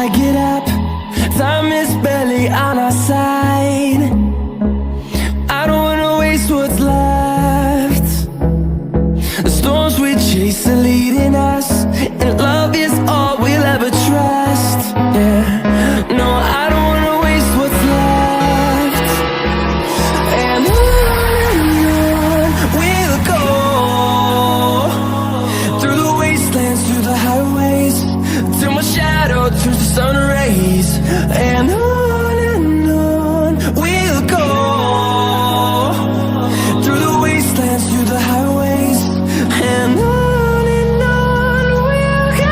I get up. Time is barely on our side. I don't wanna waste what's left. The storms we chase are leading us, and love is all we'll ever trust. Yeah, no, I don't wanna waste what's left. And on we'll go, through the wastelands, through the highways, till my shadow turns to sun rays. And on we'll go, through the wastelands, through the highways, and on we'll go.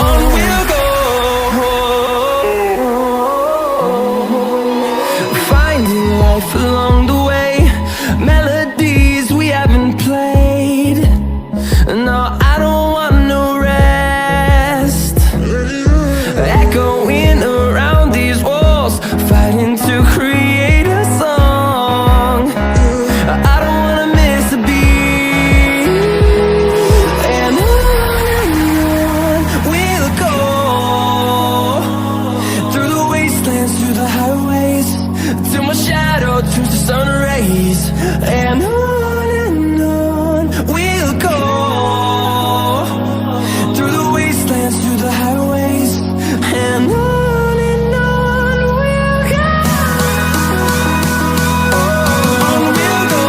On we'll go. Finding life along the way, melodies we haven't played. No, I don't want no rest. Echoing around these walls, fighting to create a song. I don't wanna miss a beat. And on we'll go, through the wastelands, through the highways, till my shadow turns to sun rays. And on we'll go, through the wastelands, through the highways, and on we'll go. On we'll go.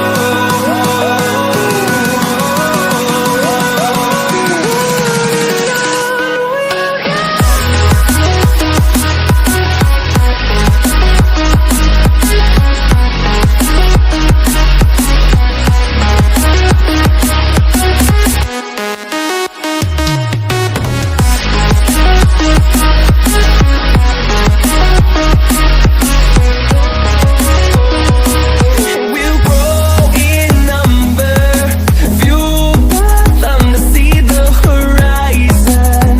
We'll grow in number, fueled by them to see the horizon,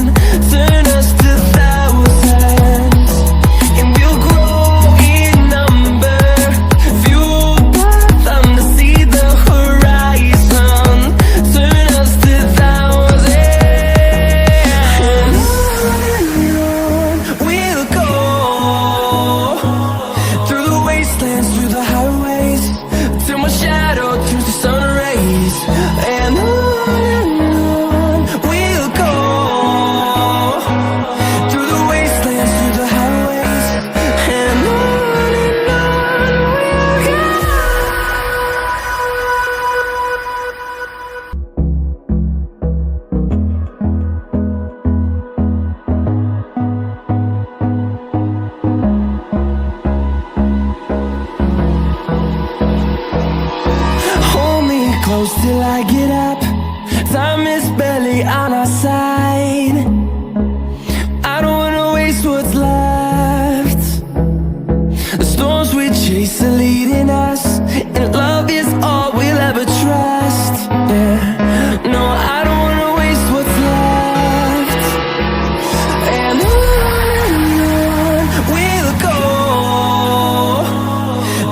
turn us to thousands. And we'll grow in number, fueled by them to see the horizon, turn us to thousands. And on we'll go, through the wastelands, through the highways, till my shadow turns to sun rays. And on we'll go, through the wastelands, through the highways, and on we'll go. Hold me close till I get up. Time is barely on our side. I don't wanna waste what's left. The storms we chase are leading us, and love is all we'll ever trust. Yeah, no, I don't wanna waste what's left. And on we'll go,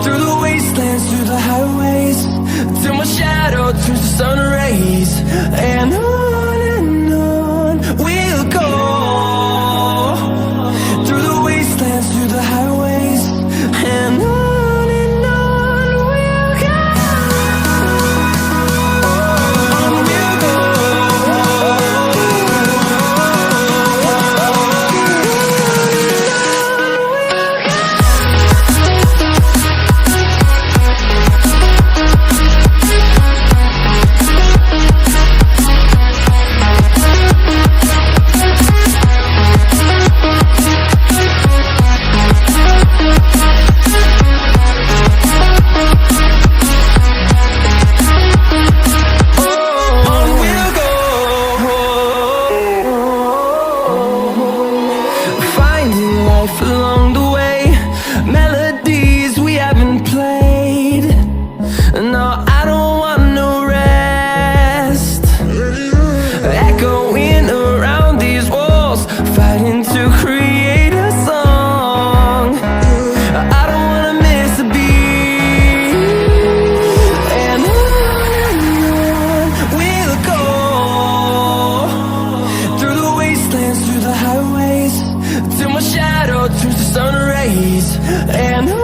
through the wastelands, through the highways, till my shadow turns to sun rays. And on we'll go, through the wastelands, through the highways, and on we'll go. life along the way, melodies we haven't played. No, I don't want no rest, echoing around these walls, fighting to create a song. I don't wanna miss a beat, and on we'll go, through the wastelands, through the highways, till my shadow turns to sun rays. And